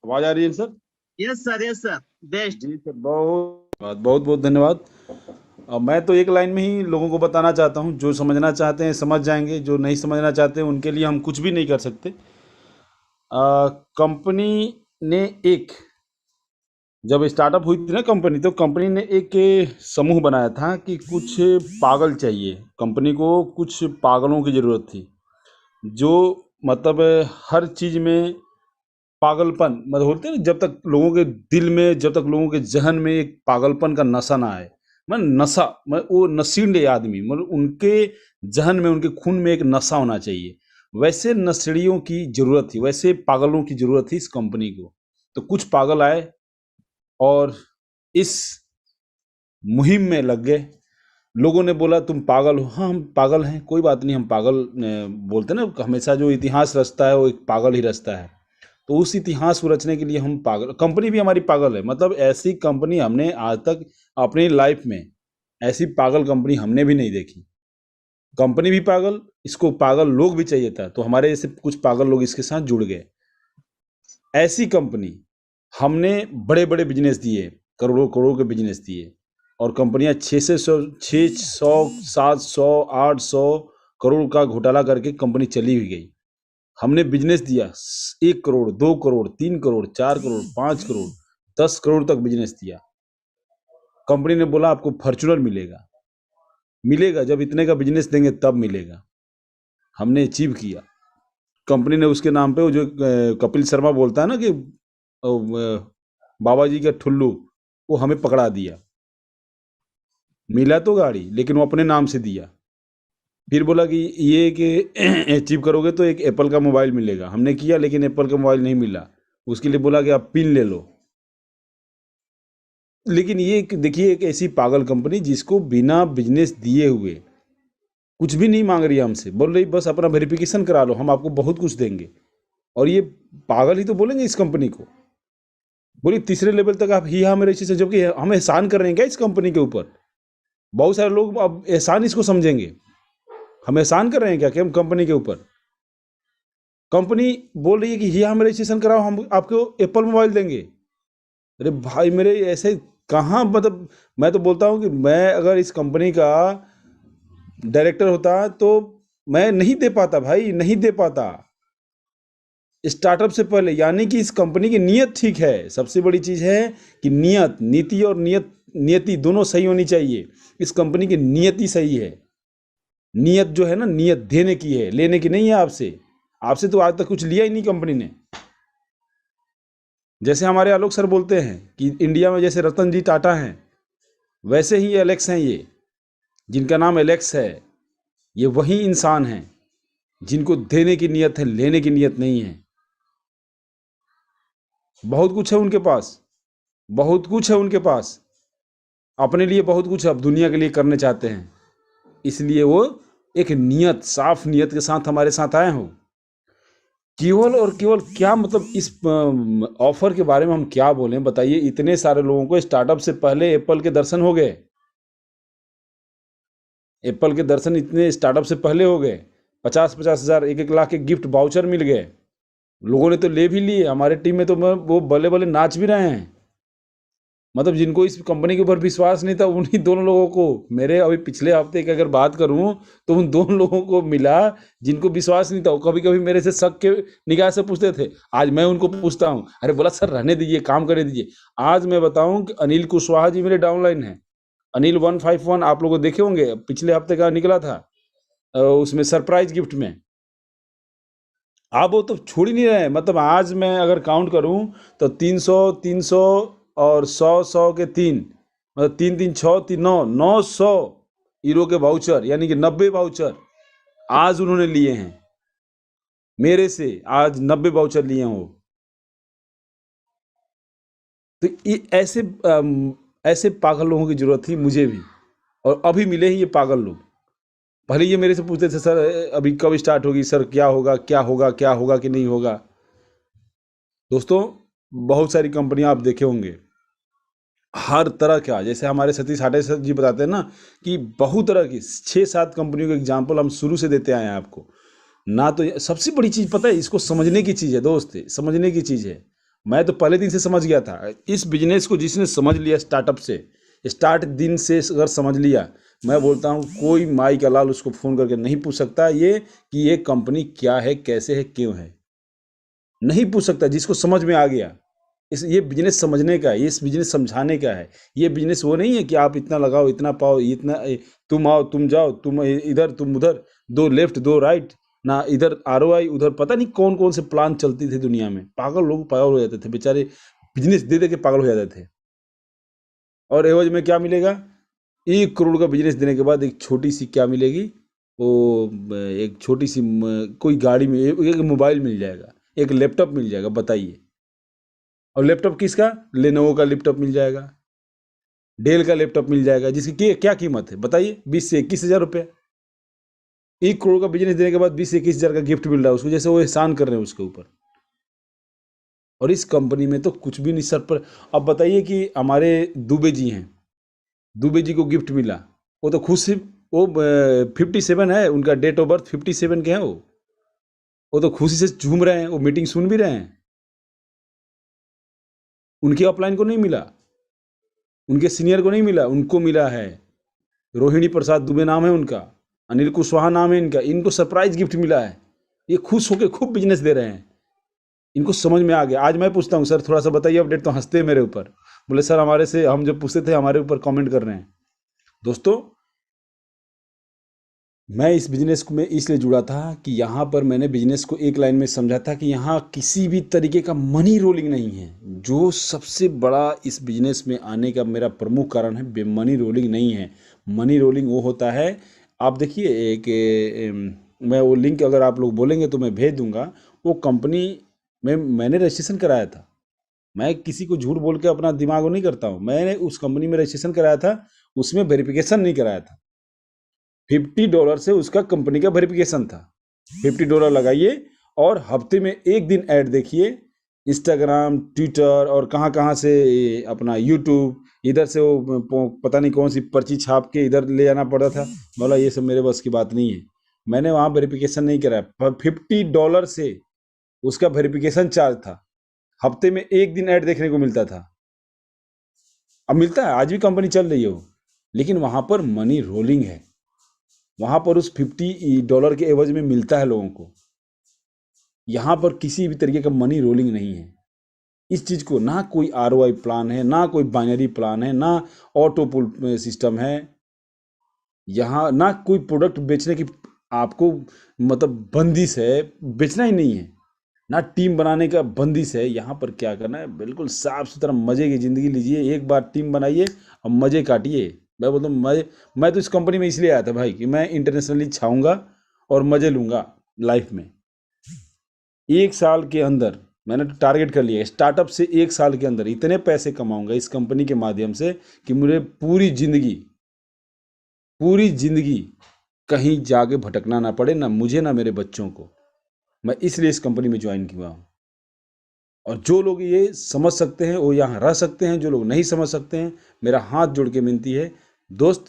आवाज आ रही है sir? Yes sir, yes sir. Best. जी सर, बहुत बहुत धन्यवाद। मैं तो एक लाइन में ही लोगों को बताना चाहता हूँ, जो समझना चाहते हैं समझ जाएंगे, जो नहीं समझना चाहते हैं उनके लिए हम कुछ भी नहीं कर सकते। कंपनी ने एक जब स्टार्टअप हुई थी ना कंपनी, तो कंपनी ने एक समूह बनाया था कि कुछ पागल चाहिए कंपनी को, कुछ पागलों की ज़रूरत थी, जो मतलब हर चीज़ में पागलपन मतलब होते हैं ना, जब तक लोगों के दिल में, जब तक लोगों के जहन में एक पागलपन का नशा ना आए, मतलब नशा, मतलब वो नशीले आदमी, मतलब उनके जहन में, उनके खून में एक नशा होना चाहिए। वैसे नशेड़ियों की जरूरत थी, वैसे पागलों की जरूरत थी इस कंपनी को। तो कुछ पागल आए और इस मुहिम में लग गए। लोगों ने बोला तुम पागल हो। हाँ, हम पागल हैं, कोई बात नहीं, हम पागल बोलते ना, हमेशा जो इतिहास रचता है वो एक पागल ही रचता है। तो उस इतिहास को रचने के लिए हम पागल, कंपनी भी हमारी पागल है। मतलब ऐसी कंपनी हमने आज तक अपनी लाइफ में, ऐसी पागल कंपनी हमने भी नहीं देखी। कंपनी भी पागल, इसको पागल लोग भी चाहिए था, तो हमारे जैसे कुछ पागल लोग इसके साथ जुड़ गए। ऐसी कंपनी हमने बड़े बड़े बिजनेस दिए, करोड़ों करोड़ के बिजनेस दिए, और कंपनियां 600 700 800 का घोटाला करके कंपनी चली भी गई। हमने बिजनेस दिया, 1 करोड़, 2 करोड़, 3 करोड़, 4 करोड़, 5 करोड़, 10 करोड़ तक बिजनेस दिया। कंपनी ने बोला आपको फॉर्च्यूनर मिलेगा। मिलेगा जब इतने का बिजनेस देंगे तब मिलेगा। हमने अचीव किया। कंपनी ने उसके नाम पे वो जो कपिल शर्मा बोलता है ना कि बाबा जी का ठुल्लू, वो हमें पकड़ा दिया। मिला तो गाड़ी, लेकिन वो अपने नाम से दिया। फिर बोला कि ये कि अचीव करोगे तो एक एप्पल का मोबाइल मिलेगा। हमने किया, लेकिन एप्पल का मोबाइल नहीं मिला। उसके लिए बोला कि आप पिन ले लो। लेकिन ये देखिए, एक ऐसी पागल कंपनी जिसको बिना बिजनेस दिए हुए, कुछ भी नहीं मांग रही है हमसे, बोल रही बस अपना वेरिफिकेशन करा लो, हम आपको बहुत कुछ देंगे। और ये पागल ही तो बोलेंगे इस कंपनी को। बोलिए तीसरे लेवल तक आप ही हाँ मेरे से, जबकि हम एहसान कर रहे हैं क्या इस कंपनी के ऊपर? बहुत सारे लोग अब एहसान इसको समझेंगे। हम एहसान कर रहे हैं क्या कि हम कंपनी के ऊपर? कंपनी बोल रही है कि ही हम रजिस्ट्रेशन कराओ, हम आपको एप्पल मोबाइल देंगे। अरे भाई मेरे, ऐसे कहाँ, मतलब मैं तो बोलता हूँ कि मैं अगर इस कंपनी का डायरेक्टर होता तो मैं नहीं दे पाता भाई, नहीं दे पाता स्टार्टअप से पहले। यानी कि इस कंपनी की नीयत ठीक है, सबसे बड़ी चीज़ है कि नियत, नीति और नियति दोनों सही होनी चाहिए। इस कंपनी की नियति सही है। नियत जो है ना, नियत देने की है, लेने की नहीं है आपसे। आपसे तो आज तक कुछ लिया ही नहीं कंपनी ने। जैसे हमारे आलोक सर बोलते हैं कि इंडिया में जैसे रतन जी टाटा हैं, वैसे ही एलेक्स हैं ये, जिनका नाम एलेक्स है। ये वही इंसान हैं जिनको देने की नीयत है, लेने की नीयत नहीं है। बहुत कुछ है उनके पास, बहुत कुछ है उनके पास, अपने लिए बहुत कुछ अब दुनिया के लिए करने चाहते हैं। इसलिए वो एक नियत, साफ नियत के साथ हमारे साथ आए हो। केवल और केवल क्या, मतलब इस ऑफर के बारे में हम क्या बोलें, बताइए। इतने सारे लोगों को स्टार्टअप से पहले एप्पल के दर्शन हो गए। एप्पल के दर्शन इतने स्टार्टअप से पहले हो गए। 50-50 हज़ार, 1-1 लाख के गिफ्ट वाउचर मिल गए। लोगों ने तो ले भी लिए। हमारे टीम में तो वो बल्ले बल्ले नाच भी रहे हैं। मतलब जिनको इस कंपनी के ऊपर विश्वास नहीं था, उन्हीं दोनों लोगों को, मेरे अभी पिछले हफ्ते की अगर बात करूं, तो उन दोनों लोगों को मिला जिनको विश्वास नहीं था। वो कभी कभी मेरे से शक के निगाह से पूछते थे। आज मैं उनको पूछता हूं, अरे बोला सर रहने दीजिए, काम करने दीजिए। आज मैं बताऊं कि अनिल कुशवाहा जी मेरे डाउनलाइन है। अनिल 151, आप लोग देखे होंगे, पिछले हफ्ते का निकला था उसमें सरप्राइज गिफ्ट में। आप वो तो छोड़ ही नहीं रहे हैं। मतलब आज मैं अगर काउंट करूं तो 300 300 और 100 100 के तीन, मतलब 3 3 6 3 9 900 यूरो के वाउचर, यानी कि 90 वाउचर आज उन्होंने लिए हैं मेरे से। आज 90 वाउचर लिए हैं वो। तो ये ऐसे पागल लोगों की जरूरत थी मुझे भी, और अभी मिले ही ये पागल लोग। पहले ये मेरे से पूछते थे सर अभी कब स्टार्ट होगी, सर क्या होगा, क्या होगा, क्या होगा कि नहीं होगा। दोस्तों, बहुत सारी कंपनियां आप देखे होंगे, हर तरह का, जैसे हमारे सतीश हाटे सर जी बताते हैं ना कि बहुत तरह की 6-7 कंपनियों के एग्जाम्पल हम शुरू से देते आए हैं आपको। ना तो सबसे बड़ी चीज़ पता है, इसको समझने की चीज़ है दोस्त, समझने की चीज़ है। मैं तो पहले दिन से समझ गया था। इस बिजनेस को जिसने समझ लिया स्टार्टअप से, स्टार्ट दिन से अगर समझ लिया, मैं बोलता हूँ कोई माई का लाल उसको फ़ोन करके नहीं पूछ सकता ये कि ये कंपनी क्या है, कैसे है, क्यों है, नहीं पूछ सकता। जिसको समझ में आ गया, ये बिजनेस समझने का है, ये इस बिजनेस समझाने का है। ये बिजनेस वो नहीं है कि आप इतना लगाओ, इतना पाओ, इतना तुम आओ, तुम जाओ, तुम इधर, तुम उधर, दो लेफ्ट दो राइट, ना इधर आरओआई, उधर पता नहीं कौन कौन से प्लान चलती थे दुनिया में। पागल लोग पागल हो जाते थे बेचारे, बिजनेस दे दे के पागल हो जाते थे। और एवज में क्या मिलेगा? 1 करोड़ का बिजनेस देने के बाद एक छोटी सी क्या मिलेगी? वो एक छोटी सी कोई गाड़ी में एक मोबाइल मिल जाएगा, एक लैपटॉप मिल जाएगा, बताइए। और लैपटॉप किसका? लेनोवो का लैपटॉप मिल जाएगा, डेल का लैपटॉप मिल जाएगा, जिसकी क्या कीमत है बताइए? 20 से 21 हज़ार रुपये। 1 करोड़ का बिजनेस देने के बाद 20 से 21 हज़ार का गिफ्ट मिल रहा है उसको, जैसे वो एहसान कर रहे हैं उसके ऊपर। और इस कंपनी में तो कुछ भी नहीं सर पर। अब बताइए कि हमारे दुबे जी हैं, दुबे जी को गिफ्ट मिला, वो तो खुश ही, वो 57 है उनका डेट ऑफ बर्थ, 57 के हैं वो तो खुशी से झूम रहे हैं, वो मीटिंग सुन भी रहे हैं। उनके अपलाइन को नहीं मिला, उनके सीनियर को नहीं मिला, उनको मिला है। रोहिणी प्रसाद दुबे नाम है उनका, अनिल कुशवाहा नाम है इनका, इनको सरप्राइज गिफ्ट मिला है। ये खुश होकर खूब बिजनेस दे रहे हैं, इनको समझ में आ गया। आज मैं पूछता हूँ सर थोड़ा सा बताइए अपडेट, तो हंसते हैं मेरे ऊपर, बोले सर हमारे से, हम जब पूछते थे हमारे ऊपर कमेंट कर रहे हैं। दोस्तों, मैं इस बिजनेस में इसलिए जुड़ा था कि यहाँ पर मैंने बिजनेस को एक लाइन में समझा था कि यहाँ किसी भी तरीके का मनी रोलिंग नहीं है। जो सबसे बड़ा इस बिजनेस में आने का मेरा प्रमुख कारण है, मनी रोलिंग नहीं है। मनी रोलिंग वो होता है, आप देखिए एक मैं वो लिंक अगर आप लोग बोलेंगे तो मैं भेज दूंगा। वो कंपनी में मैंने रजिस्ट्रेशन कराया था। मैं किसी को झूठ बोल के अपना दिमाग वो नहीं करता हूँ। मैंने उस कंपनी में रजिस्ट्रेशन कराया था, उसमें वेरिफिकेशन नहीं कराया था। $50 से उसका कंपनी का वेरिफिकेशन था। $50 लगाइए और हफ्ते में एक दिन ऐड देखिए, इंस्टाग्राम, ट्विटर और कहाँ कहाँ से अपना यूट्यूब, इधर से वो पता नहीं कौन सी पर्ची छाप के इधर ले जाना पड़ा था। बोला ये सब मेरे बस की बात नहीं है। मैंने वहाँ वेरिफिकेशन नहीं कराया, पर $50 से उसका वेरिफिकेशन चार्ज था। हफ्ते में एक दिन ऐड देखने को मिलता था। अब मिलता है, आज भी कंपनी चल रही है वो, लेकिन वहाँ पर मनी रोलिंग है। वहाँ पर उस $50 के एवज में मिलता है लोगों को। यहाँ पर किसी भी तरीके का मनी रोलिंग नहीं है। इस चीज़ को ना कोई आरओआई प्लान है, ना कोई बाइनरी प्लान है, ना ऑटो पुल सिस्टम है, यहाँ ना कोई प्रोडक्ट बेचने की आपको मतलब बंदिश है, बेचना ही नहीं है, ना टीम बनाने का बंदिश है। यहाँ पर क्या करना है, बिल्कुल साफ सुथरा मज़े की ज़िंदगी लीजिए। एक बार टीम बनाइए और मज़े काटिए। मैं बोलता हूँ मैं तो इस कंपनी में इसलिए आया था भाई कि मैं इंटरनेशनली छाऊँगा और मज़े लूँगा लाइफ में। 1 साल के अंदर मैंने तो टारगेट कर लिया, स्टार्टअप से 1 साल के अंदर इतने पैसे कमाऊंगा इस कंपनी के माध्यम से कि मुझे पूरी जिंदगी कहीं जाके भटकना ना पड़े, ना मुझे ना मेरे बच्चों को। मैं इसलिए इस कंपनी में ज्वाइन किया हूँ। और जो लोग ये समझ सकते हैं वो यहाँ रह सकते हैं, जो लोग नहीं समझ सकते हैं, मेरा हाथ जोड़ के विनती है दोस्त,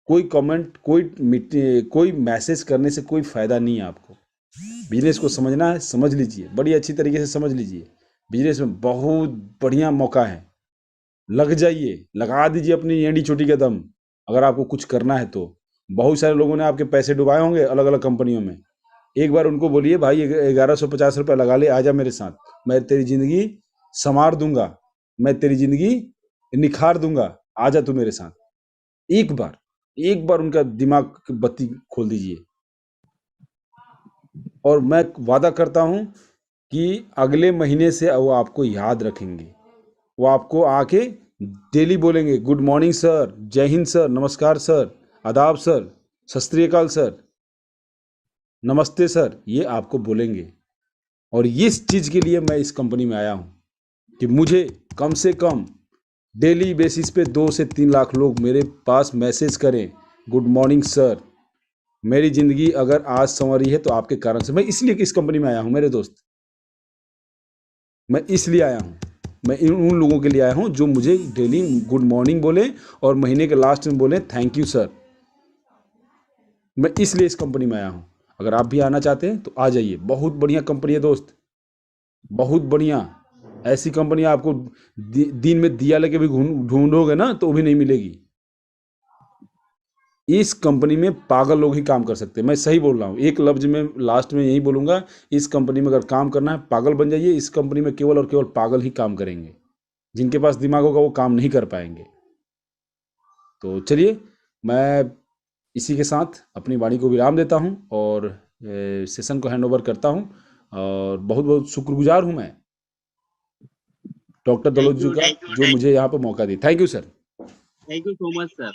कोई कमेंट, कोई मैसेज करने से कोई फ़ायदा नहीं है आपको। बिजनेस को समझना है, समझ लीजिए, बड़ी अच्छी तरीके से समझ लीजिए। बिजनेस में बहुत बढ़िया मौका है, लग जाइए, लगा दीजिए अपनी एंडी चोटी का दम। अगर आपको कुछ करना है तो बहुत सारे लोगों ने आपके पैसे डुबाए होंगे अलग अलग कंपनियों में। एक बार उनको बोलिए भाई 1150 रुपये लगा ले, आजा मेरे साथ, मैं तेरी ज़िंदगी संवार दूंगा, मैं तेरी ज़िंदगी निखार दूंगा, आजा तू मेरे साथ। एक बार उनका दिमाग की बत्ती खोल दीजिए। और मैं वादा करता हूँ कि अगले महीने से वो आपको याद रखेंगे। वो आपको आके डेली बोलेंगे गुड मॉर्निंग सर, जय हिंद सर, नमस्कार सर, आदाब सर, सत श्री अकाल सर, नमस्ते सर, ये आपको बोलेंगे। और इस चीज़ के लिए मैं इस कंपनी में आया हूँ कि मुझे कम से कम डेली बेसिस पे 2 से 3 लाख लोग मेरे पास मैसेज करें गुड मॉर्निंग सर, मेरी ज़िंदगी अगर आज संवरी है तो आपके कारण से। मैं इसलिए इस कंपनी में आया हूँ मेरे दोस्त, मैं इसलिए आया हूँ। मैं उन लोगों के लिए आया हूँ जो मुझे डेली गुड मॉर्निंग बोले और महीने के लास्ट में बोले थैंक यू सर। मैं इसलिए इस कंपनी में आया हूँ। अगर आप भी आना चाहते हैं तो आ जाइए, बहुत बढ़िया कंपनी है दोस्त, बहुत बढ़िया। ऐसी कंपनी आपको दिन में दिया लेके भी ढूंढोगे ना तो वो भी नहीं मिलेगी। इस कंपनी में पागल लोग ही काम कर सकते हैं। मैं सही बोल रहा हूँ, एक लफ्ज में लास्ट में यही बोलूँगा, इस कंपनी में अगर काम करना है पागल बन जाइए। इस कंपनी में केवल और केवल पागल ही काम करेंगे, जिनके पास दिमाग होगा वो काम नहीं कर पाएंगे। तो चलिए, मैं इसी के साथ अपनी वाणी को विराम देता हूँ और सेशन को हैंड ओवर करता हूँ। और बहुत बहुत शुक्रगुजार हूँ मैं डॉक्टर दलोच Thank जी you. का, जो मुझे यहाँ पर मौका दी। Thank you sir. Thank you so much, sir.